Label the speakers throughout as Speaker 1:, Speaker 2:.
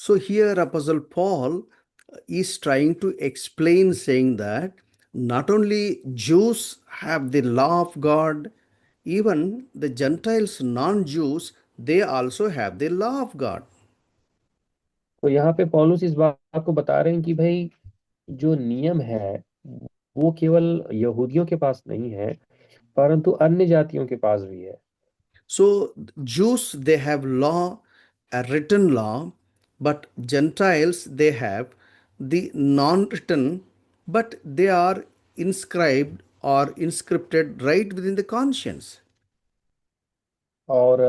Speaker 1: So here Apostle Paul is trying to explain, saying that not only Jews have the law of God, even the Gentiles, non-Jews, they also have the law of God.
Speaker 2: तो यहाँ पे पौलुस इस बात को बता रहे हैं कि भाई जो नियम है वो केवल यहूदियों के पास नहीं है, परंतु अन्य जातियों के पास भी है।
Speaker 1: So Jews, they have law, a written law, but Gentiles, they have the non-written, but they are inscribed or inscripted right within the conscience.
Speaker 2: और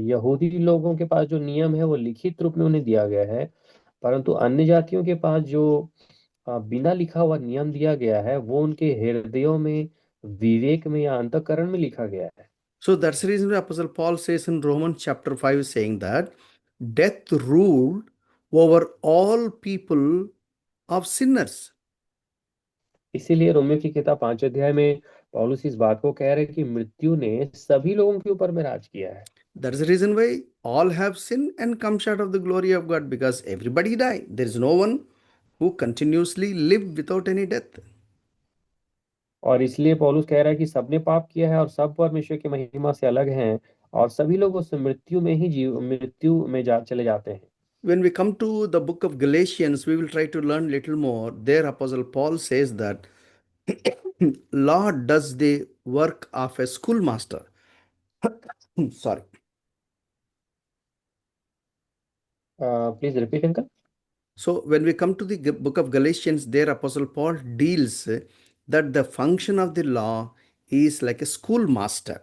Speaker 2: यहूदी लोगों के पास जो नियम है वो लिखित रूप में उन्हें दिया गया है, परंतु अन्य जातियों के पास जो बिना लिखा हुआ नियम दिया गया है वो उनके हृदयों में, विवेक में या अंतःकरण में लिखा गया है।
Speaker 1: So that's the reason why Apostle Paul says in Romans chapter 5, saying that death ruled over all people of sinners.
Speaker 2: इसीलिए रोमियो की किताब 5 अध्याय में पौलुस इस बात को कह रहे हैं कि मृत्यु ने सभी लोगों के ऊपर में राज किया है।
Speaker 1: That's the reason why all have sinned and come short of the glory of God, because everybody die. There is no one who continuously live without any death.
Speaker 2: और इसलिए पौलुस कह रहा है कि सबने पाप किया है और सब परमेश्वर की महिमा से अलग हैं, और सभी लोग उस मृत्यु में ही जीव मृत्यु में चले जाते हैं।
Speaker 1: When we come to the book of Galatians, we will try to learn little more. There, Apostle Paul says that law does the work of a schoolmaster. Sorry.
Speaker 2: Please repeat uncle.
Speaker 1: So, when we come to the book of Galatians, there Apostle Paul deals that the function of the law is like a schoolmaster.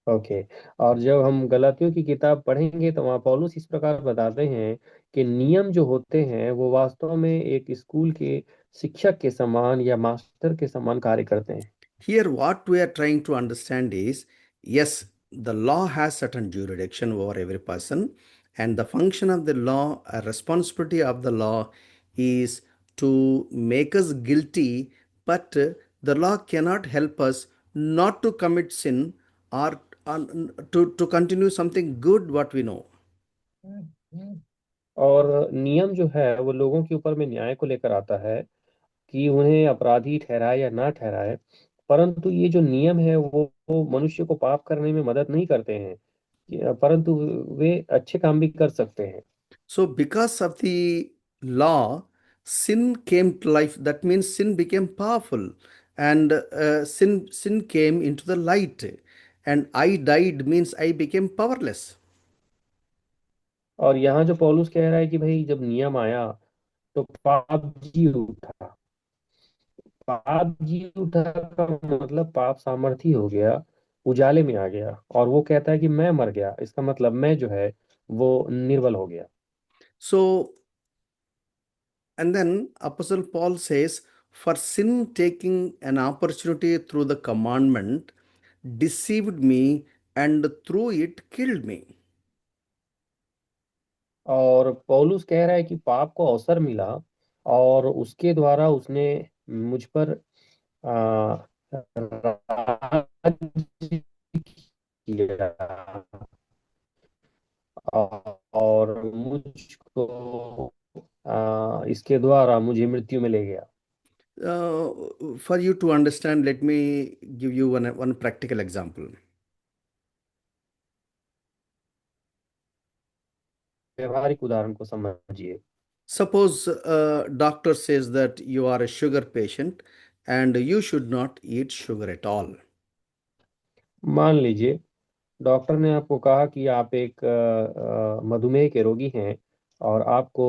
Speaker 2: Okay. और जब हम गलातियों की किताब पढ़ेंगे तो वहाँ पौलुस इस प्रकार बताते हैं कि नियम जो होते हैं वो वास्तव में एक स्कूल के शिक्षक के समान या मास्टर के समान कार्य करते हैं।
Speaker 1: Here, what we are trying to understand is, yes, the law has certain jurisdiction over every person, and the function of the law, a responsibility of the law is to make us guilty, but the law cannot help us not to commit sin or to continue something good what we know.
Speaker 2: और नियम जो है वो लोगों के ऊपर में न्याय को लेकर आता है कि उन्हें अपराधी ठहराए या ना ठहराए, परंतु ये जो नियम है वो मनुष्य को पाप करने में मदद नहीं करते हैं, परंतु वे अच्छे काम भी कर सकते हैं।
Speaker 1: So, because of the law, sin came to life. That means sin became powerful, and sin came into the light. And I died means I became powerless.
Speaker 2: और यहाँ जो पौलुस कह रहा है कि भाई जब नियम आया तो पाप जी उठा। पाप जी उठा का मतलब पाप सामर्थी हो गया, उजाले में आ गया, और वो कहता है कि मैं मर गया, इसका मतलब मैं जो है वो निर्बल हो गया।
Speaker 1: So, and then Apostle Paul says, "For sin taking an opportunity through the commandment deceived me, and through it killed me."
Speaker 2: और पौलुस कह रहा है कि पाप को अवसर मिला और उसके द्वारा उसने मुझ पर आ, राज किया, और मुझको इसके द्वारा मुझे मृत्यु में ले गया।
Speaker 1: For you to understand, let me give you one practical example.
Speaker 2: व्यवहारिक उदाहरण को समझिए।
Speaker 1: Suppose doctor says that you are a sugar patient and you should not eat sugar at all.
Speaker 2: मान लीजिए डॉक्टर ने आपको कहा कि आप एक मधुमेह के रोगी हैं और आपको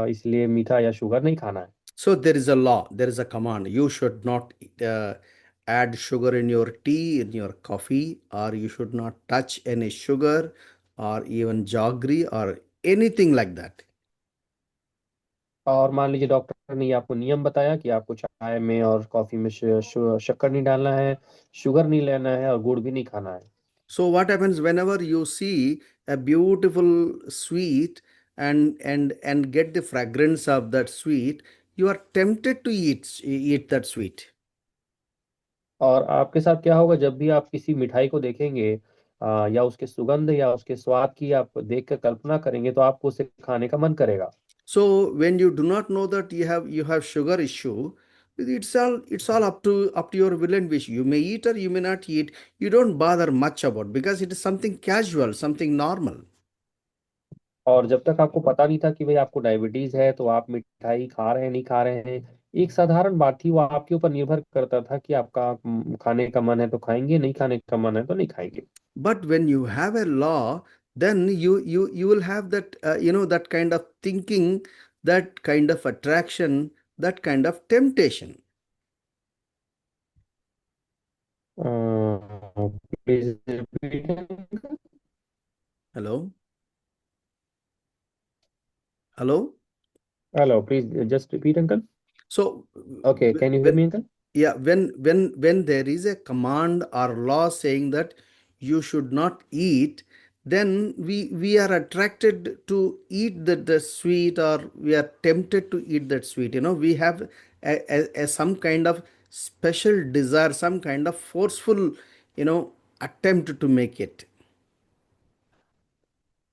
Speaker 2: इसलिए मीठा या शुगर नहीं खाना है।
Speaker 1: So there is a law, there is a command. You should not uh, add sugar in your tea, in your coffee, or you should not touch any sugar or even jaggery or anything like that.
Speaker 2: और मान लीजिए doctor ने ये आपको नियम बताया कि आपको चाय में और कॉफी में शक्कर नहीं डालना है, शुगर नहीं लेना है और गुड़ भी नहीं खाना है।
Speaker 1: So what happens whenever you see a beautiful sweet and get the fragrance of that sweet, you are tempted to eat that sweet.
Speaker 2: और आपके साथ क्या होगा जब भी आप किसी मिठाई को देखेंगे या उसके सुगंध या उसके स्वाद की आप देख कर कल्पना करेंगे तो आपको उसे खाने का मन करेगा।
Speaker 1: So when you do not know that you have sugar issue, it's all up to your will and wish. You may eat or you may not eat. You don't bother much about, because it is something casual, something normal.
Speaker 2: और जब तक आपको पता नहीं था कि भाई आपको डायबिटीज है तो आप मिठाई खा रहे हैं नहीं खा रहे हैं, एक साधारण बात थी, वो आपके ऊपर निर्भर करता था कि आपका खाने का मन है तो खाएंगे, नहीं खाने का मन है तो नहीं खाएंगे।
Speaker 1: But when you have a law, then you will have that that kind of thinking, that kind of attraction, that kind of temptation.
Speaker 2: Please repeat.
Speaker 1: Hello, hello.
Speaker 2: Hello, please just repeat uncle.
Speaker 1: So
Speaker 2: okay, can you hear me uncle?
Speaker 1: yeah, when there is a command or law saying that you should not eat, then we are attracted to eat the sweet, or we are tempted to eat that sweet. We have some kind of special desire, some kind of forceful attempt to make it.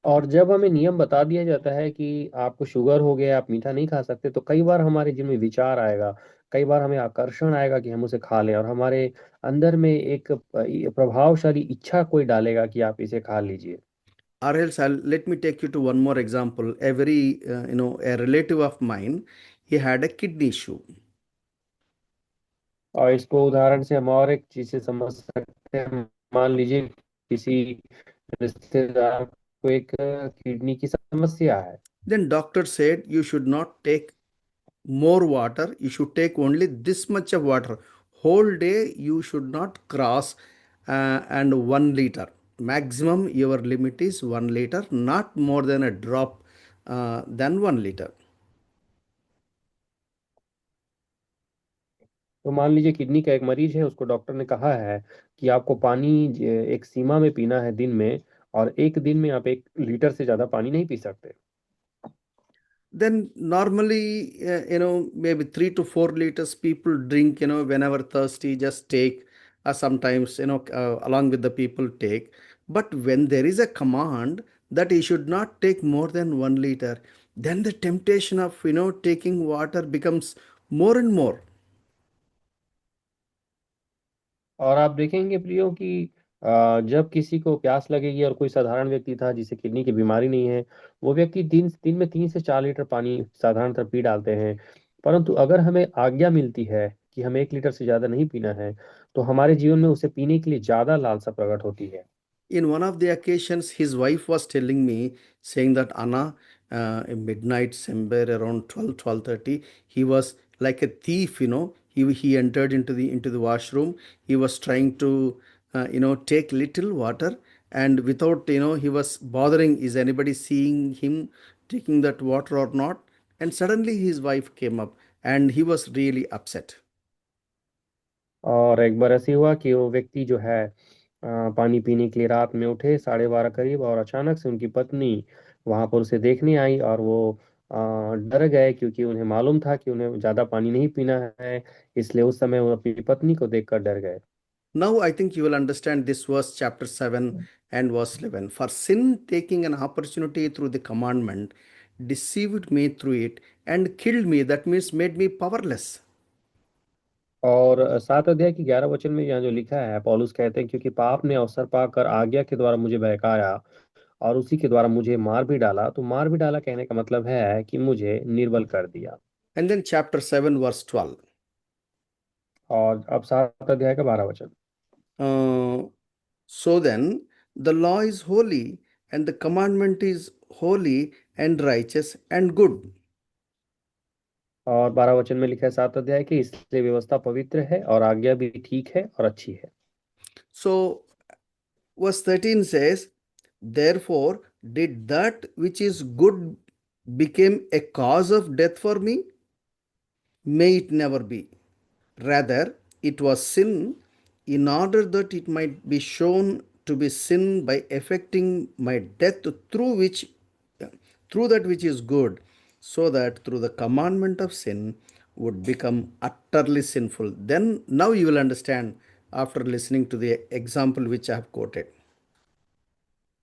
Speaker 2: और जब हमें नियम बता दिया जाता है कि आपको शुगर हो गया, आप मीठा नहीं खा सकते, तो कई बार हमारे जिन में विचार आएगा, कई बार हमें आकर्षण आएगा कि हम उसे खा लें, और हमारे अंदर में एक प्रभावशाली इच्छा कोई डालेगा कि आप इसे खा लीजिए।
Speaker 1: Or else, let me take you to one more example. A very a relative of mine, he had a kidney issue.
Speaker 2: और इसको उदाहरण से हम और एक चीज से समझ सकते हैं। मान लीजिए किसी रिश्तेदार को एक किडनी की समस्या है।
Speaker 1: Then doctor said you should not take more water, you should take only this much of water. Whole day you should not cross and 1 liter. Maximum your limit is 1 liter, not more than a drop than 1 liter.
Speaker 2: तो मान लीजिए kidney का एक मरीज है, उसको doctor ने कहा है कि आपको पानी एक सीमा में पीना है दिन में, और एक दिन में आप 1 लीटर से ज्यादा पानी नहीं पी सकते।
Speaker 1: Then normally, maybe 3 to 4 liters people drink, whenever thirsty, just take, sometimes, along with the people take. But when there is a command that he should not take more than 1 liter, then the temptation of, taking water becomes more and more.
Speaker 2: और आप देखेंगे प्रियो कि जब किसी को प्यास लगेगी, और कोई साधारण व्यक्ति था जिसे किडनी की बीमारी नहीं है, वो व्यक्ति दिन में 3 से 4 लीटर पानी साधारणतः पी डालते हैं। परंतु अगर हमें आज्ञा मिलती है कि हमें 1 लीटर से ज्यादा नहीं पीना है, तो हमारे जीवन में उसे पीने के लिए ज्यादा लालसा प्रकट होती है।
Speaker 1: In one of the occasions, his wife was telling me, saying that Anna, at midnight, somewhere around 12:30, he was like a thief. He entered into the washroom. He was trying to take little water, and without, he was bothering, is anybody seeing him taking that water or not? And suddenly his wife came up, and he was really upset.
Speaker 2: और एक बार ऐसे हुआ कि वो व्यक्ति जो है पानी पीने के लिए रात में उठे 12:30 करीब, और अचानक से उनकी पत्नी वहां पर उसे देखने आई, और वो डर गए क्योंकि उन्हें मालूम था कि उन्हें ज्यादा पानी नहीं पीना है। इसलिए उस समय वो अपनी पत्नी को देखकर डर गए।
Speaker 1: Now I think you will understand this verse, chapter 7 and verse 11. For sin, taking an opportunity through the commandment, deceived me through it and killed me. That means made me powerless.
Speaker 2: और 7 अध्याय की 11 वचन में यहाँ जो लिखा है, पौलुस कहते हैं, क्योंकि पाप ने अवसर पाकर आज्ञा के द्वारा मुझे बहकाया, और उसी के द्वारा मुझे मार भी डाला। तो मार भी डाला कहने का मतलब है कि मुझे निर्बल कर दिया।
Speaker 1: And then chapter 7, verse 12.
Speaker 2: और अब 7 अध्याय का 12 वचन।
Speaker 1: Uh, so then, the law is holy, and the commandment is holy and righteous and good.
Speaker 2: और 12 वचन में लिखा है 7 अध्याय की, इसलिए व्यवस्था पवित्र है और आज्ञा भी ठीक है और अच्छी है।
Speaker 1: So, verse 13 says, therefore, did that which is good became a cause of death for me? May it never be. Rather, it was sin, in order that it might be shown to be sin by effecting my death through that which is good, so that through the commandment of sin would become utterly sinful. Then now you will understand after listening to the example which I have quoted.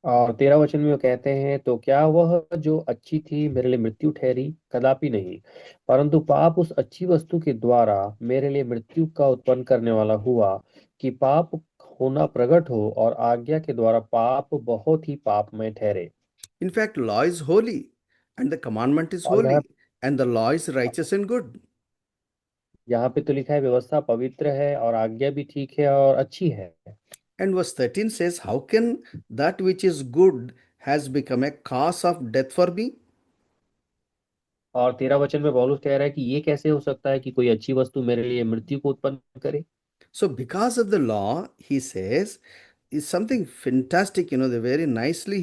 Speaker 2: और 13 वचन में वो कहते हैं, तो क्या वह जो अच्छी थी मेरे लिए मृत्यु ठहरी? कदापि नहीं, परंतु पाप उस अच्छी वस्तु के द्वारा मेरे लिए मृत्यु का उत्पन्न करने वाला हुआ, कि पाप होना प्रकट हो और आज्ञा के द्वारा पाप बहुत ही पापमय ठहरे।
Speaker 1: In fact, law is holy and the commandment is
Speaker 2: और यहाँ
Speaker 1: holy and the law is righteous and good.
Speaker 2: यहाँ पे तो लिखा है, व्यवस्था पवित्र है और आज्ञा भी ठीक है और अच्छी है।
Speaker 1: And verse 13 says, how can that which is good has become a cause of death for me?
Speaker 2: और 13 वचन में पौलुस कह रहा है कि ये कैसे हो सकता है कि कोई अच्छी वस्तु मेरे लिए मृत्यु को उत्पन्न करे।
Speaker 1: So because of the law, he says, is something fantastic, the very nicely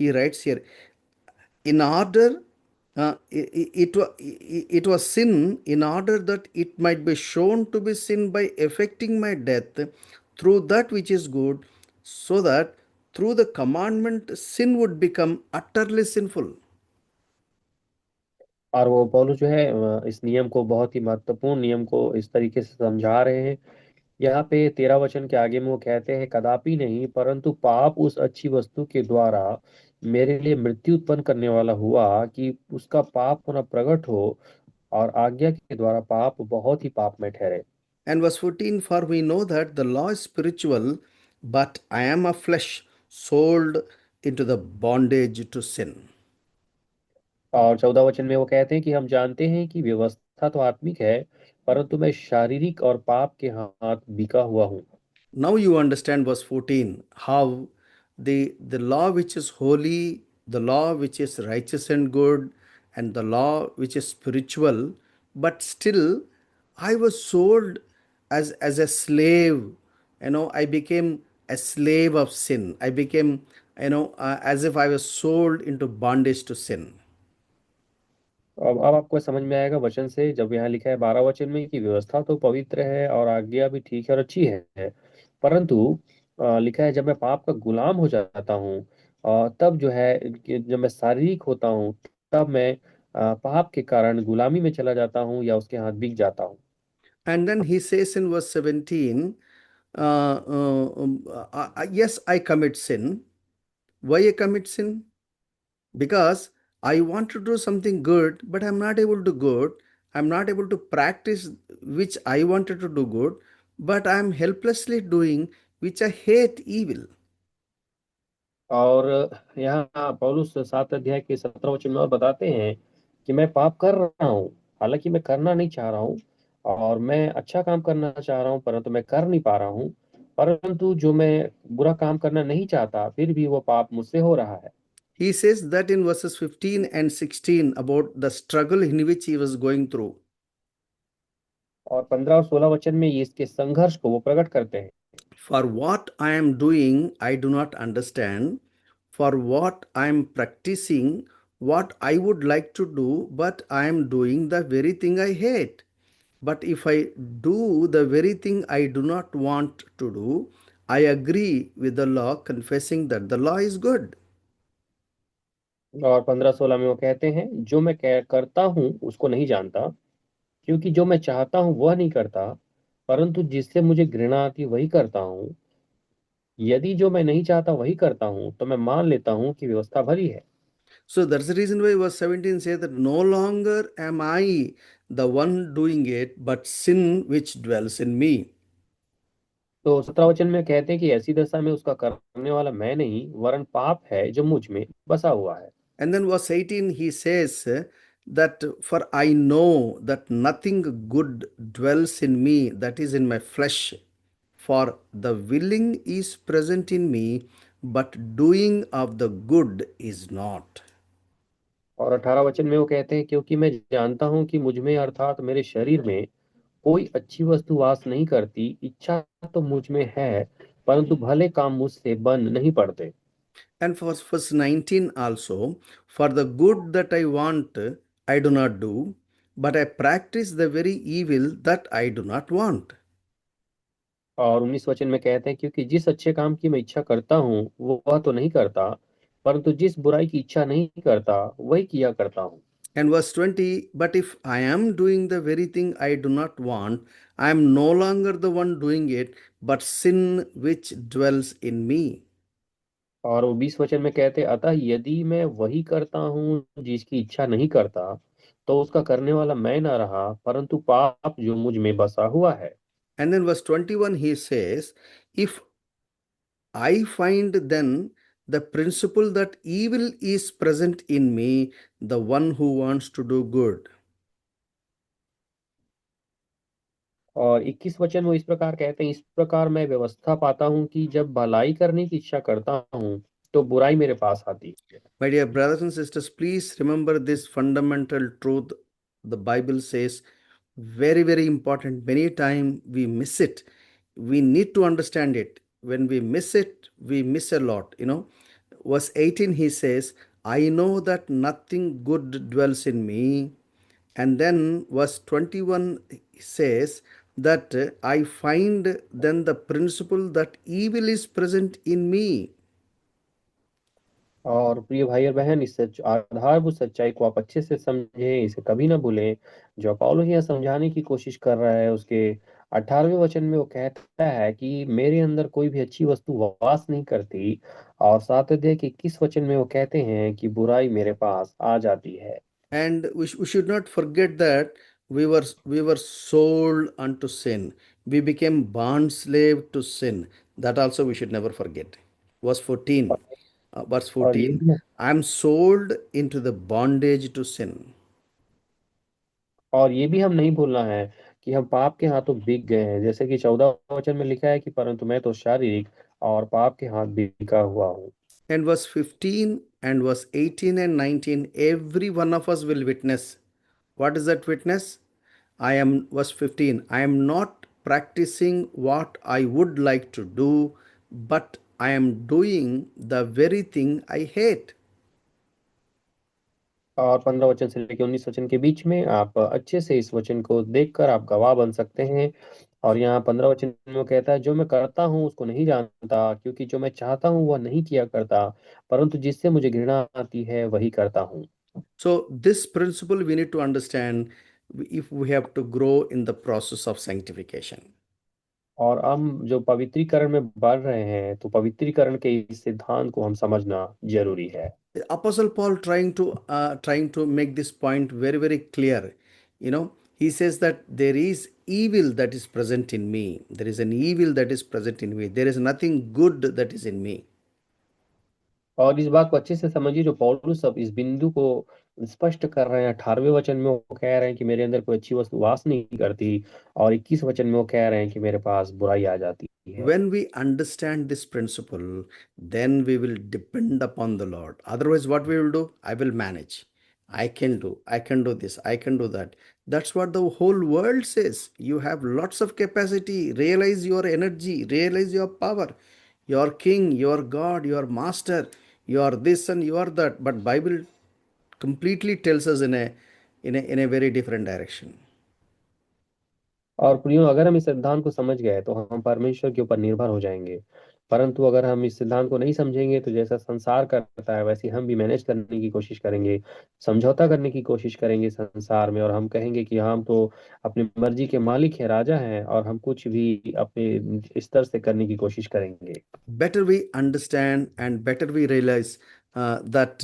Speaker 1: he writes here. In order it was sin in order that it might be shown to be sin by effecting my death through that which is good, so that through the commandment sin would become utterly sinful.
Speaker 2: और वो पौलुस जो है इस नियम को, बहुत ही महत्वपूर्ण नियम को इस तरीके से समझा रहे हैं। यहाँ पे 13 वचन के आगे में वो कहते हैं, कदापि नहीं, परंतु पाप उस अच्छी वस्तु के द्वारा मेरे लिए मृत्यु उत्पन्न करने वाला हुआ, कि उसका पाप होना प्रकट हो और आज्ञा के द्वारा पाप बहुत ही पाप में ठहरे।
Speaker 1: And verse 14, for we know that the law is spiritual, but I am of flesh, sold into the bondage to sin.
Speaker 2: और 14 वचन में वो कहते हैं कि हम जानते हैं कि व्यवस्था तो आत्मिक है, परंतु मैं शारीरिक और पाप के हाथ बिका हुआ हूँ।
Speaker 1: Now you understand verse 14, how the law which is holy, the law which is righteous and good, and the law which is spiritual, but still I was sold as a slave. I became a slave of sin. I became, as if I was sold into bondage to sin.
Speaker 2: अब आपको समझ में आएगा वचन से, जब यहाँ लिखा है 12 वचन में कि व्यवस्था तो पवित्र है और आज्ञा भी ठीक है और अच्छी है, परंतु लिखा है जब मैं पाप का गुलाम हो जाता हूँ, तब जो है कि जब मैं शारीरिक होता हूँ, तब मैं पाप के कारण गुलामी में चला जाता हूँ या उसके हाथ बिक जाता हूँ।
Speaker 1: And then he says in verse 17, yes, I commit sin. Why I commit sin? Because I want to do something good, but I'm not able to good. I'm not able to practice which I wanted to do good, but I'm helplessly doing which I hate evil.
Speaker 2: और यहाँ पौलुस 7 अध्याय के 17 वचन में और बताते हैं कि मैं पाप कर रहा हूँ, हालांकि मैं करना नहीं चाह रहा हूँ, और मैं अच्छा काम करना चाह रहा हूँ परंतु मैं कर नहीं पा रहा हूँ। परंतु जो मैं बुरा काम करना नहीं चाहता, फिर भी वो पाप मुझसे हो रहा है।
Speaker 1: He says that in verses 15 and 16 about the struggle in which he was going through.
Speaker 2: और 15 और 16 वचन में ये इसके संघर्ष को वो प्रकट करते हैं।
Speaker 1: For what I am doing, I do not understand. For what I am practicing, what I would like to do, but I am doing the very thing I hate. But if I do the very thing I do not want to do, I agree with the law, confessing that the law is good.
Speaker 2: और 15 16 में वो कहते हैं, जो मैं करता हूँ उसको नहीं जानता, क्योंकि जो मैं चाहता हूँ वह नहीं करता, परंतु जिससे मुझे घृणा आती वही करता हूँ। यदि जो मैं नहीं चाहता वही करता हूँ, तो मैं मान लेता हूँ कि व्यवस्था भली है।
Speaker 1: So that's the reason why verse 17 says that no longer am I the one doing it, but sin which dwells in me.
Speaker 2: तो 17 वचन में कहते हैं कि ऐसी दशा में उसका करने वाला मैं नहीं, वरन पाप है जो मुझ में बसा हुआ है।
Speaker 1: And then verse 18 he says that for I know that nothing good dwells in me, that is in my flesh. For the willing is present in me, but doing of the good is not.
Speaker 2: और 18 वचन में वो कहते हैं, क्योंकि मैं जानता हूँ कि मुझ में, अर्थात मेरे शरीर में, कोई अच्छी वस्तु वास नहीं करती। इच्छा तो मुझ में है, परंतु भले काम मुझसे बन नहीं पड़ते।
Speaker 1: And for verse 19 also, for the good that I want, I do not do, but I practice the very evil that I do not want.
Speaker 2: और 19 वचन में कहते हैं, क्योंकि जिस अच्छे काम की मैं इच्छा करता हूँ वो वह तो नहीं करता, परंतु जिस बुराई की इच्छा नहीं करता वही किया करता हूँ।
Speaker 1: And verse 20, but if I am doing the very thing I do not want, I am no longer the one doing it, but sin which dwells in me.
Speaker 2: और वो 20 वचन में कहते, अतः यदि मैं वही करता हूँ जिसकी इच्छा नहीं करता, तो उसका करने वाला मैं ना रहा, परंतु पाप जो मुझ में बसा हुआ है।
Speaker 1: And then verse 21 he says, if I find then the principle that evil is present in me, the one who wants to do good.
Speaker 2: और 21 वचन वो इस प्रकार कहते हैं, इस प्रकार मैं व्यवस्था पाता हूँ कि जब भलाई करने की इच्छा करता हूँ, तो बुराई मेरे पास आती है।
Speaker 1: My dear brothers and sisters, please remember this fundamental truth. The Bible says very, very important. Many times we miss it. We need to understand it. When we miss it, we miss a lot. Verse 18, he says, I know that nothing good dwells in me. And then verse 21 says that I find then the principle that evil is present in me.
Speaker 2: और प्रिय भाई और बहन, इस आधारभूत सच्चाई को आप अच्छे से समझें, इसे कभी ना भूलें। जो पौलुस यहाँ समझाने की कोशिश कर रहा है, उसके 18वें वचन में वो कहता है कि मेरे अंदर कोई भी अच्छी वस्तु वास नहीं करती। और 7 अध्याय के 21 वचन में वो कहते हैं कि बुराई मेरे पास आ जाती है।
Speaker 1: And we should not forget that we were sold unto sin. We became bond slave to sin. That also we should never forget. Verse 14. Verse
Speaker 2: और ये
Speaker 1: 14.
Speaker 2: भी
Speaker 1: I am sold into the bondage to sin.
Speaker 2: और ये भी हम नहीं भूलना है कि हम पाप के हाथों बिक गए हैं, जैसे कि 14 वचन में लिखा है कि परंतु मैं तो शारीरिक और पाप के हाथ बिका हुआ हूँ।
Speaker 1: And verse 15 and verse 18 and 19, every one of us will witness. What is that witness? Verse 15, I am not practicing what I would like to do, but I am doing the very thing I hate.
Speaker 2: और 15 वचन से लेकर 19 वचन के बीच में आप अच्छे से इस वचन को देखकर आप गवाह बन सकते हैं। और यहाँ 15 वचन में वो कहता है, जो मैं करता हूँ उसको नहीं जानता, क्योंकि जो मैं चाहता हूँ वह नहीं किया करता, परंतु जिससे मुझे घृणा आती है वही करता हूँ।
Speaker 1: So, this principle we need to understand if we have to grow in the process of sanctification.
Speaker 2: और हम जो pवित्रीकरण में बढ़ रहे हैं, तो पवित्रीकरण के इस सिद्धांत को हम समझना जरूरी है।
Speaker 1: Apostle Paul trying to make this point very, very clear. He says that there is evil that is present in me. There is an evil that is present in me. There is nothing good that is in me.
Speaker 2: और इस बात को अच्छे से समझिए, जो पौलुस अब इस बिंदु को स्पष्ट कर रहे हैं। 18वें वचन में वो कह रहे हैं कि मेरे अंदर कोई अच्छी वस्तु वास नहीं करती, और 21 वचन में वो कह रहे हैं कि मेरे पास बुराई आ जाती है।
Speaker 1: When we understand this principle, then we will depend upon the Lord. Otherwise, what we will do? I will manage. I can do this, I can do that. That's what the whole world says. You have lots of capacity. Realize your energy, realize your power. Your king, your God, your master, you are this and you are that. But Bible completely tells us in a very different direction.
Speaker 2: और प्रियो, अगर हम इस सिद्धांत को समझ गए तो हम परमेश्वर के ऊपर निर्भर हो जाएंगे। परंतु अगर हम इस सिद्धांत को नहीं समझेंगे, तो जैसा संसार करता है वैसे हम भी मैनेज करने की कोशिश करेंगे, समझौता करने की कोशिश करेंगे संसार में, और हम कहेंगे कि हम तो अपनी मर्जी के मालिक हैं, राजा हैं, और हम कुछ भी अपने स्तर से करने की कोशिश करेंगे।
Speaker 1: Better we understand and better we realize that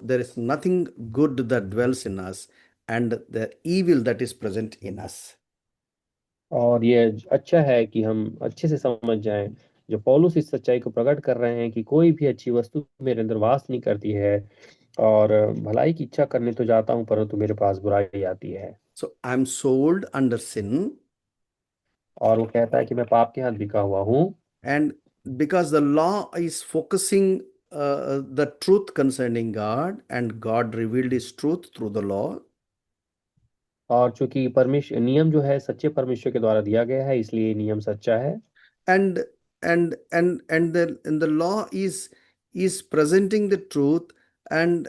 Speaker 1: there is nothing good that dwells in us and the evil that is present in us.
Speaker 2: और ये अच्छा है कि हम अच्छे से समझ जाएं, जो पौलुस इस सच्चाई को प्रकट कर रहे हैं कि कोई भी अच्छी वस्तु मेरे अंदर वास नहीं करती है, और भलाई की इच्छा करने तो जाता हूँ, परंतु मेरे पास बुराई आती है।
Speaker 1: So I'm sold under sin,
Speaker 2: और वो कहता है कि मैं पाप के हाथ बिका हुआ हूँ।
Speaker 1: and because the law is focusing the truth concerning God, and God revealed His truth through the law.
Speaker 2: और चूंकि परमेश्वर नियम जो है सच्चे परमेश्वर के द्वारा दिया गया है, इसलिए ये नियम सच्चा है।
Speaker 1: And the law is presenting the truth, and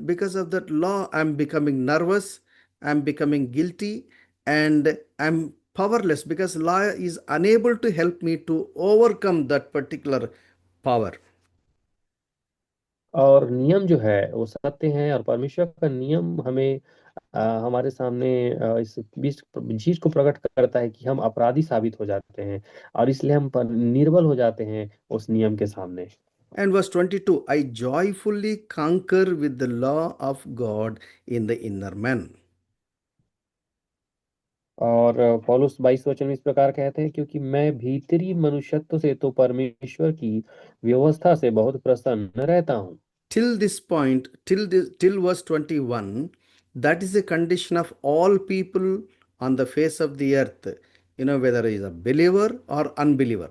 Speaker 1: because of that law I'm becoming nervous, I'm becoming guilty, and I'm powerless because law is unable to help me to overcome that particular power.
Speaker 2: और नियम जो है वो सत्य है, और परमेश्वर का नियम हमें हमारे सामने इस बीच चीज को प्रकट करता है कि हम अपराधी साबित हो जाते हैं, और इसलिए हम निर्बल हो जाते हैं उस नियम के सामने।
Speaker 1: And verse 22, I joyfully conquer with the law of God in the inner man.
Speaker 2: और पौलुस 22 वचन में इस प्रकार कहते हैं, क्योंकि मैं भीतरी मनुष्यत्व से तो परमेश्वर की व्यवस्था से बहुत प्रसन्न रहता हूँ।
Speaker 1: Till this point, till verse 21, that is the condition of all people on the face of the earth, whether he is a believer or unbeliever.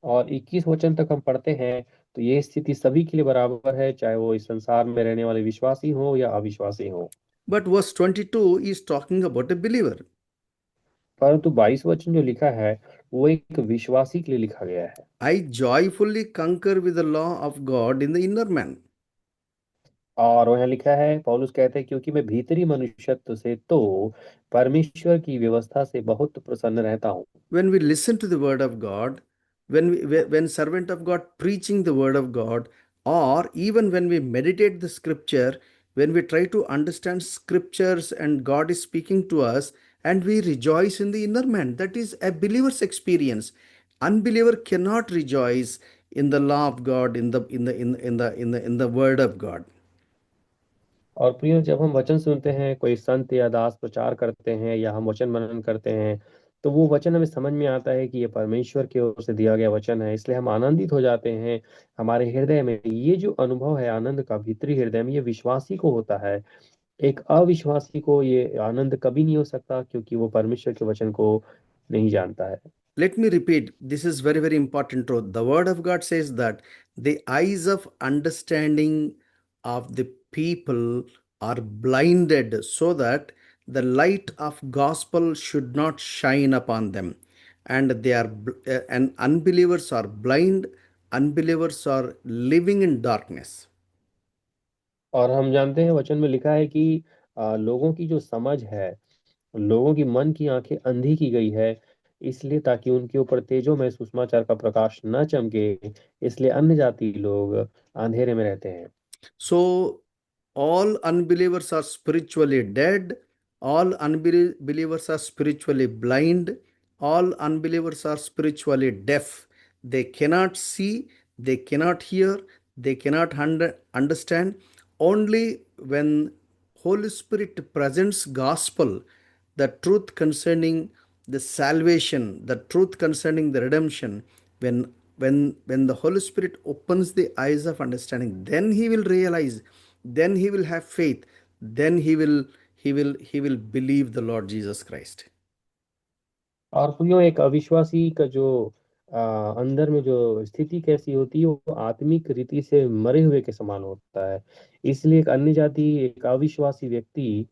Speaker 2: और 21 वचन तक हम पढ़ते हैं तो ये स्थिति सभी के लिए बराबर है, चाहे वो इस संसार में रहने वाले विश्वासी हो या अविश्वासी हो।
Speaker 1: But verse 22 is talking about a believer.
Speaker 2: परंतु 22 वचन जो लिखा है वो एक विश्वासी के लिए लिखा गया है।
Speaker 1: I joyfully conquer with the law of God in the inner man.
Speaker 2: और वहाँ लिखा है, पौलुस कहते हैं, क्योंकि मैं भीतरी मनुष्यत्व से तो परमेश्वर की व्यवस्था से बहुत प्रसन्न रहता हूँ।
Speaker 1: When we listen to the word of God, when servant of God preaching the word of God, or even when we meditate the scripture, when we try to understand scriptures and God is speaking to us, and we rejoice in the inner man, that is a believer's experience. Unbeliever cannot rejoice in the law of God, in the word of God.
Speaker 2: और प्रियो, जब हम वचन सुनते हैं, कोई संत या दास प्रचार करते हैं या हम वचन मनन करते हैं, तो वो वचन हमें समझ में आता है कि ये परमेश्वर की ओर से दिया गया वचन है, इसलिए हम आनंदित हो जाते हैं। हमारे हृदय में ये जो अनुभव है आनंद का, भीतरी हृदय में, ये विश्वासी को होता है। एक अविश्वासी को ये आनंद कभी नहीं हो सकता, क्योंकि वो परमेश्वर के वचन को नहीं जानता है।
Speaker 1: Let me repeat, this is very, very important truth. The word of God says that the eyes of understanding of the people are blinded so that the light of gospel should not shine upon them. And and unbelievers are blind, unbelievers are living in darkness.
Speaker 2: और हम जानते हैं वचन में लिखा है कि लोगों की जो समझ है, लोगों की मन की आंखें अंधी की गई है, इसलिए ताकि उनके ऊपर तेजो में सुसमाचार का प्रकाश न चमके, इसलिए अन्य जाति लोग अंधेरे में रहते हैं।
Speaker 1: So, all unbelievers are spiritually dead, all unbelievers are spiritually blind, all unbelievers are spiritually deaf. They cannot see, they cannot hear, they cannot understand. Only when Holy Spirit presents gospel, the truth concerning the salvation, the truth concerning the redemption, when the Holy Spirit opens the eyes of understanding, then he will realize, then he will have faith, then he will believe the Lord Jesus Christ.
Speaker 2: और प्रियो, एक अविश्वासी का जो अंदर में जो स्थिति कैसी होती है, वो आत्मिक रीति से मरे हुए के समान होता है। इसलिए एक अन्य जाति, एक अविश्वासी व्यक्ति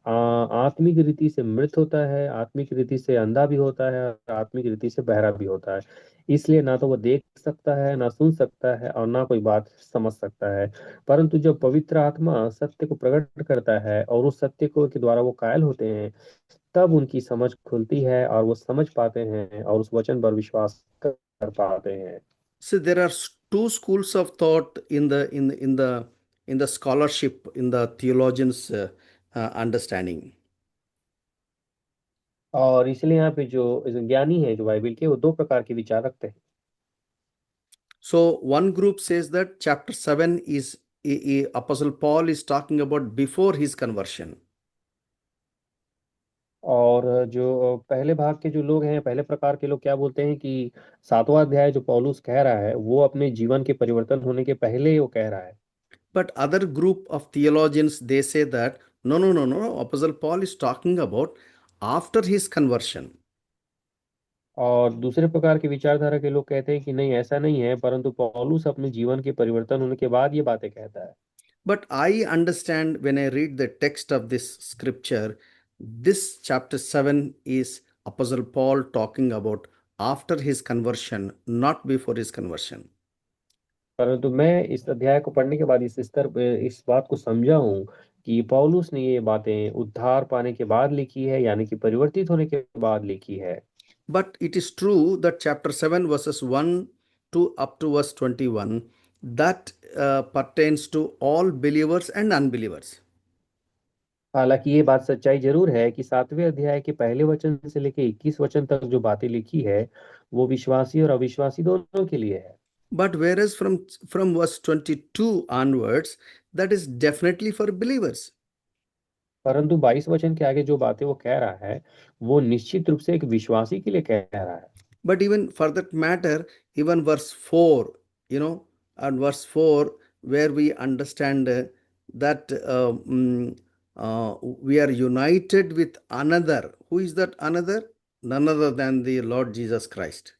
Speaker 2: आत्मिक रीति से मृत होता है, आत्मिक रीति से अंधा भी होता है और आत्मिक रीति से बहरा भी होता है। इसलिए ना तो वो देख सकता है, ना सुन सकता है, और ना कोई बात समझ सकता है। परंतु जब पवित्र आत्मा सत्य को प्रकट करता है और उस सत्य को के द्वारा वो कायल होते हैं, तब उनकी समझ खुलती है और वो समझ पाते हैं और उस वचन पर विश्वास कर पाते हैं।
Speaker 1: So there are two schools of thought in the scholarship, in the theologians understanding.
Speaker 2: और इसलिए यहाँ पे जो ज्ञानी है, जो बाइबल के, वो दो प्रकार के विचार रखते हैं।
Speaker 1: So one group says that chapter 7 is Apostle Paul is talking about before his conversion.
Speaker 2: और जो पहले भाग के जो लोग हैं, पहले प्रकार के लोग क्या बोलते हैं कि 7वां अध्याय जो पौलुस कह रहा है वो अपने जीवन के परिवर्तन होने के पहले वो कह रहा है।
Speaker 1: But other group of theologians, they say that no, no, no, no. Apostle Paul is talking about after his conversion.
Speaker 2: और दूसरे प्रकार के विचारधारा के लोग कहते हैं कि नहीं, ऐसा नहीं है, परंतु पौलुस अपने जीवन के परिवर्तन होने के बाद ये बातें कहता है।
Speaker 1: But I understand when I read the text of this scripture, this chapter 7 is Apostle Paul talking about after his conversion, not before his conversion.
Speaker 2: परंतु मैं इस अध्याय को पढ़ने के बाद इस स्तर पे इस बात को समझा हूँ कि पौलुस ने ये बातें उद्धार पाने के बाद लिखी है, यानी कि परिवर्तित होने के बाद लिखी है।
Speaker 1: But it is true that chapter 7, verses 1 to up to verse 21, that pertains to all believers and unbelievers.
Speaker 2: हालांकि ये बात सच्चाई जरूर है कि 7वें अध्याय के पहले वचन से लेकर 21 वचन तक जो बातें लिखी है वो विश्वासी और अविश्वासी दोनों के लिए है।
Speaker 1: But whereas from verse 22 onwards, that is definitely for believers.
Speaker 2: परंतु 22 वचन के आगे जो बातें वो कह रहा है वो निश्चित रूप से एक विश्वासी के लिए कह रहा है।
Speaker 1: But even for that matter, even verse 4, you know, and verse 4, where we understand that we are united with another. Who is that another? None other than the Lord Jesus Christ.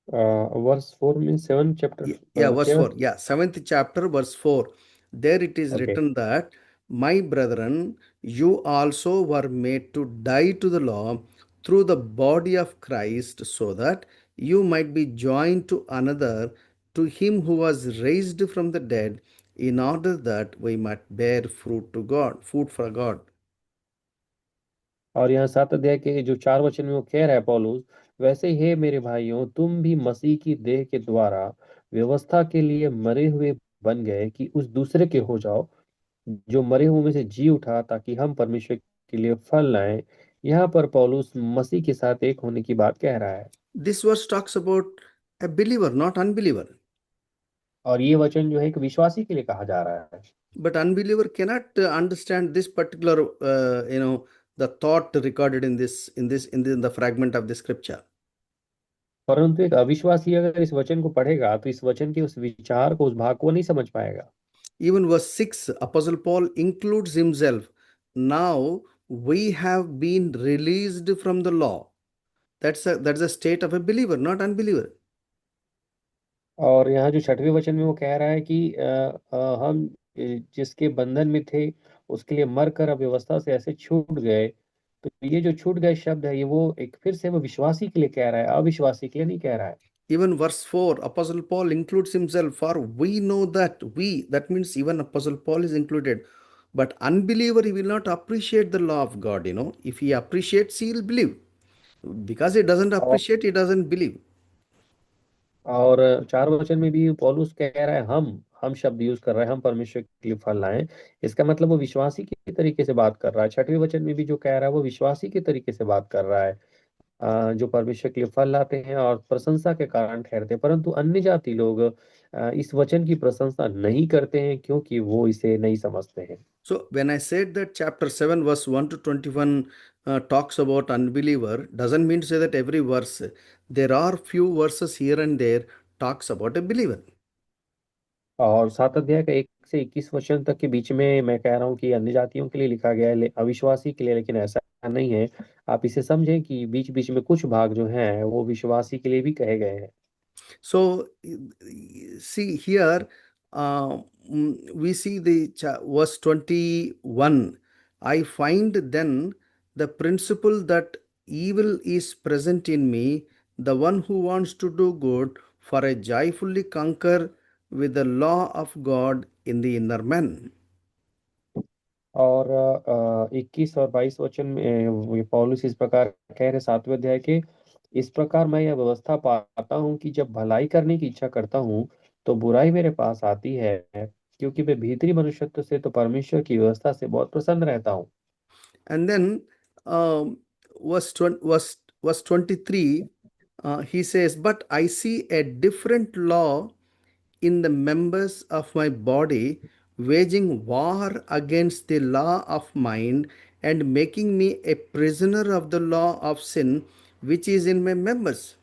Speaker 2: Verse 4 mean 7 chapter
Speaker 1: Yeah, verse 4.
Speaker 2: 7।
Speaker 1: Yeah, seventh chapter, verse 4. There it is
Speaker 2: okay.
Speaker 1: written that, my brethren, you also were made to die to the law through the body of Christ, so that you might be joined to another, to him who was raised from the dead, in order that we might bear fruit to God, fruit for God.
Speaker 2: और यहाँ 7 अध्याय के जो 4 वचन में वो कह रहा है पौलुस, वैसे ही मेरे भाइयों तुम भी मसीह की देह के द्वारा व्यवस्था के लिए मरे हुए बन गए कि उस दूसरे के हो जाओ जो मरे हुए में से जी उठा ताकि हम परमेश्वर के लिए फल लाएं। यहाँ पर पौलुस मसीह के साथ एक होने की बात कह रहा है।
Speaker 1: This verse talks about a believer, not unbeliever.
Speaker 2: और ये वचन जो है एक विश्वासी के लिए कहा जा रहा है।
Speaker 1: But unbeliever cannot understand this particular the thought recorded in the fragment of the scripture.
Speaker 2: परंतु एक अविश्वासी अगर इस वचन को पढ़ेगा तो इस वचन के उस विचार को, उस भाग को नहीं समझ पाएगा।
Speaker 1: Even verse 6, Apostle Paul includes himself. Now we have been released from the law. That's a state of a believer, not unbeliever.
Speaker 2: और यहाँ जो 6वें वचन में वो कह रहा है कि हम जिसके बंधन में थे उसके लिए मरकर अव्यवस्था से ऐसे छूट गए। तो ये जो छूट गए शब्द है ये वो एक फिर से वो विश्वासी के लिए कह रहा है, अविश्वासी के लिए नहीं कह रहा है।
Speaker 1: Even verse 4, Apostle Paul includes himself. For we know that means even Apostle Paul is included. But unbeliever, he will not appreciate the law of God. If he appreciates, he will believe. Because he doesn't
Speaker 2: और
Speaker 1: appreciate, he doesn't believe.
Speaker 2: और 4 वचन में भी पौलुस कह रहा है हम शब्द यूज कर रहा है, हम परमेश्वर के लिए फल लाएं। इसका मतलब वो विश्वासी के तरीके से बात कर रहा है। 6वें वचन में भी जो कह रहा है वो विश्वासी के तरीके से बात कर रहा है, जो परमेश्वर के लिए फल लाते हैं और प्रशंसा के कारण ठहरते हैं। परंतु अन्य जाति लोग इस वचन की प्रशंसा नहीं करते हैं क्योंकि वो इसे नहीं समझते हैं।
Speaker 1: So when I said that chapter 7, verse 1 to 21 talks about unbeliever, doesn't mean to say that every verse. There are few verses here and there talks about a believer.
Speaker 2: और 7 अध्याय का 1 से 21 वचन तक के बीच में मैं कह रहा हूँ कि अन्य जातियों के लिए लिखा गया है, अविश्वासी के लिए, लेकिन ऐसा नहीं है। आप इसे समझें कि बीच बीच में कुछ भाग जो हैं वो विश्वासी के लिए भी कहे गए हैं।
Speaker 1: So, see here, we see the verse 21. I find then the principle that evil is present in me, the one who wants to do good, for I joyfully conquer with the law of God in the inner man.
Speaker 2: और 21 और 22 वचन में ये पौलुस इस प्रकार कह रहे 7वें अध्याय के, इस प्रकार मैं यह व्यवस्था पाता हूँ कि जब भलाई करने की इच्छा करता हूँ तो बुराई मेरे पास आती है, क्योंकि मैं भीतरी मनुष्यत्व से तो परमेश्वर की व्यवस्था से बहुत प्रसन्न रहता हूँ।
Speaker 1: And then, verse 23, he says, but I see a different law in the members of my body, waging war against the law of mind and making me a prisoner of the law of sin which is in my members.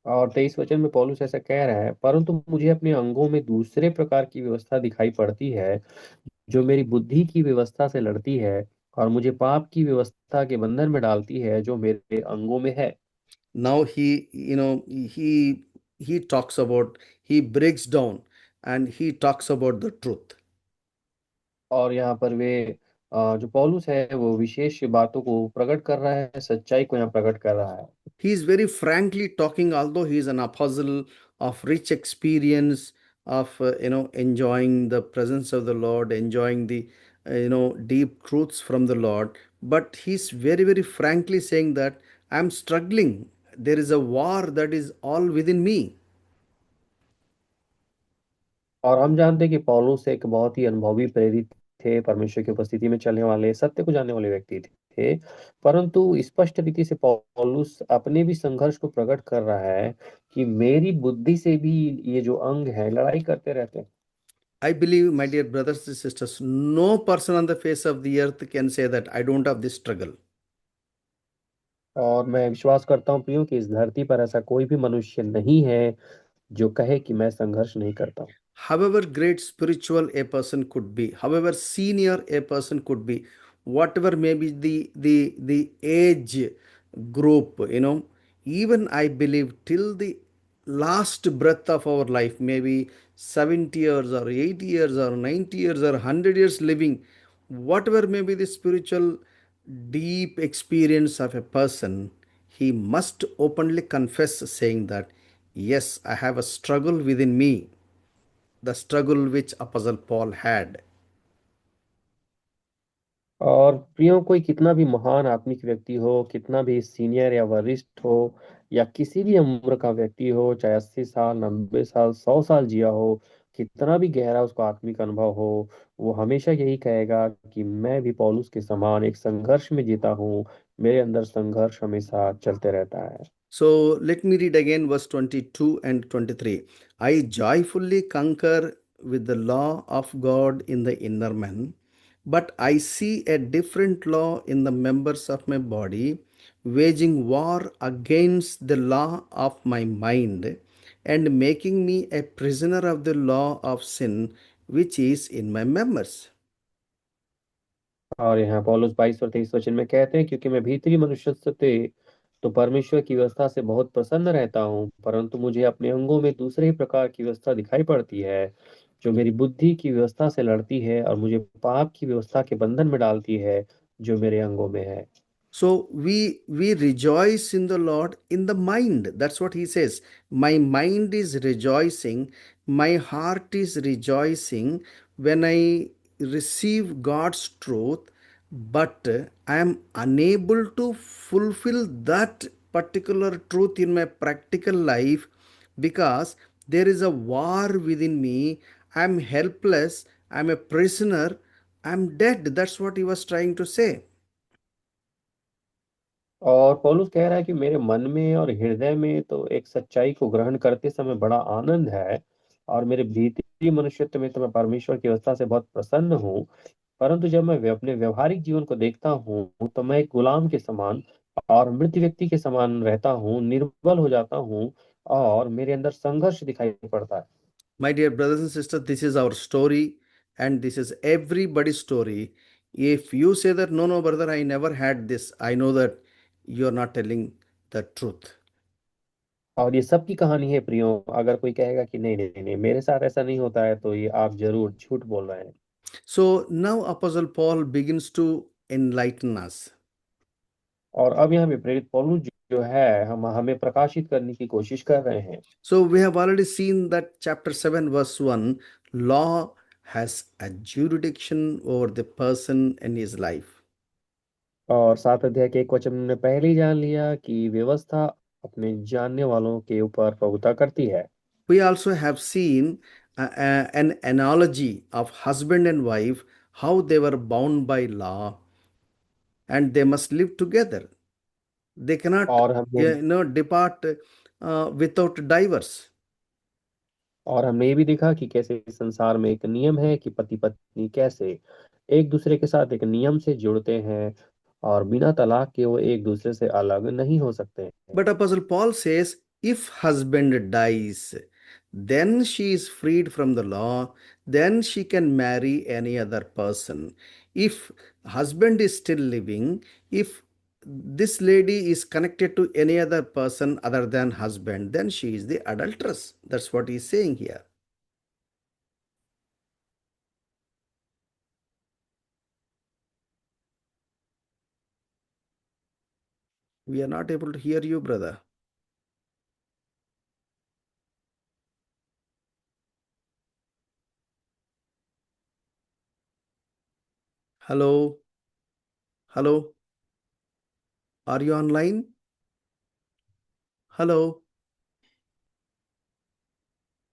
Speaker 2: और 23 वचन में पौलुस ऐसा कह रहा है, परंतु मुझे अपने अंगों में दूसरे प्रकार की व्यवस्था दिखाई पड़ती है जो मेरी बुद्धि की व्यवस्था से लड़ती है और मुझे पाप की व्यवस्था के बंधन में डालती है जो मेरे अंगों में है।
Speaker 1: Now he talks about, he breaks down and he talks about the truth.
Speaker 2: और यहाँ पर वे जो पौलुस है वो विशेष बातों को प्रकट कर रहा है, सच्चाई को यहाँ प्रकट कर रहा है।
Speaker 1: He is very frankly talking, although he is an apostle of rich experience of enjoying the presence of the Lord, enjoying the deep truths from the Lord. But he's very, very frankly saying that I'm struggling. There is a war that is all within me.
Speaker 2: और हम जानते हैं कि पौलुस एक बहुत ही अनुभवी प्रेरित थे, परमेश्वर की उपस्थिति में चलने वाले, सत्य को जानने वाले व्यक्ति थे। थे, परंतु स्पष्ट रीति से पौलुस अपने भी संघर्ष को प्रकट कर रहा है कि मेरी बुद्धि से भी ये जो अंग है लड़ाई करते रहते हैं।
Speaker 1: I believe, my dear brothers and sisters, no person on the face of the earth can say that I don't have this struggle.
Speaker 2: और मैं विश्वास करता हूँ प्रियो कि इस धरती पर ऐसा कोई भी मनुष्य नहीं है जो कहे कि मैं संघर्ष नहीं करता हूँ।
Speaker 1: However great spiritual a person could be, however senior a person could be, whatever may be the age group, even I believe till the last breath of our life, maybe 70 years or 80 years or 90 years or 100 years living, whatever may be the spiritual deep experience of a person, he must openly confess, saying that, yes, I have a struggle within me, the struggle which Apostle Paul had.
Speaker 2: और प्रियो कोई कितना भी महान आत्मिक व्यक्ति हो, कितना भी सीनियर या वरिष्ठ हो, या किसी भी उम्र का व्यक्ति हो, चाहे 80 साल, 90 साल, 100 साल जिया हो, कितना भी गहरा उसका आत्मिक अनुभव हो, वो हमेशा यही कहेगा कि मैं भी पौलुस के समान एक संघर्ष में जीता हूँ। मेरे अंदर संघर्ष हमेशा चलते रहता है।
Speaker 1: So let me read again verse 22 and 23. I joyfully concur with the law of God in the inner man, but I see a different law in the members of my body, waging war against the law of my mind and making me a prisoner of the law of sin which is in my members.
Speaker 2: और यहाँ पौलुस 22 और 23 वचन में कहते हैं, क्योंकि मैं भीतरी मनुष्य से तो परमेश्वर की व्यवस्था से बहुत प्रसन्न रहता हूँ, परंतु मुझे अपने अंगों में दूसरे ही प्रकार की व्यवस्था दिखाई पड़ती है, जो मेरी बुद्धि की व्यवस्था से लड़ती है और मुझे पाप की व्यवस्था के बंधन में डालती है, जो मेरे अंगों में है।
Speaker 1: So we rejoice in the Lord in the mind. That's what he says. My mind is rejoicing, my heart is rejoicing when I receive God's truth, but I am unable to fulfill that particular truth in my practical life because there is a war within me. I'm helpless, I'm a prisoner, I'm dead. That's what he was trying to say.
Speaker 2: और पौलुस कह रहा है कि मेरे मन में और हृदय में तो एक सच्चाई को ग्रहण करते समय बड़ा आनंद है, और मेरे भीतरी मनुष्यत्व में तो मैं परमेश्वर की व्यवस्था से बहुत प्रसन्न हूँ, परंतु जब मैं अपने व्यवहारिक जीवन को देखता हूँ तो मैं एक गुलाम के समान और मृत व्यक्ति के समान रहता हूँ, निर्बल हो जाता हूँ, और मेरे अंदर संघर्ष दिखाई पड़ता है।
Speaker 1: My dear brothers and sisters, this is our story and this is everybody's story. If you say that, no, no, brother, I never had this, I know that you are not telling the truth.
Speaker 2: और ये सबकी कहानी है प्रियो। अगर कोई कहेगा कि नहीं नहीं नहीं मेरे साथ ऐसा नहीं होता है, तो ये आप जरूर झूठ बोल रहे हैं।
Speaker 1: So now Apostle Paul begins to enlighten us.
Speaker 2: और अब यहाँ पे प्रेरित पौलुस जो है हम हमें प्रकाशित करने की कोशिश कर रहे हैं।
Speaker 1: So we have already seen that chapter 7, verse 1, law has a jurisdiction over the person and his life.
Speaker 2: और 7 अध्याय के 1 वचन में हमने पहले ही जान लिया कि व्यवस्था अपने जानने वालों के ऊपर प्रभुता करती है।
Speaker 1: We also have seen an analogy of husband and wife, how they were bound by law and they must live together. They cannot,
Speaker 2: और हमने
Speaker 1: depart without divorce.
Speaker 2: और हमने ये भी देखा कि कैसे इस संसार में एक नियम है कि पति पत्नी कैसे एक दूसरे के साथ एक नियम से जुड़ते हैं, और बिना तलाक के वो एक दूसरे से अलग नहीं हो सकते हैं।
Speaker 1: But Apostle Paul says, if husband dies, then she is freed from the law, then she can marry any other person. If husband is still living, if this lady is connected to any other person other than husband, then she is the adulteress. That's what he's saying here. We are not able to hear you, brother. Hello? Hello? Are you online? Hello?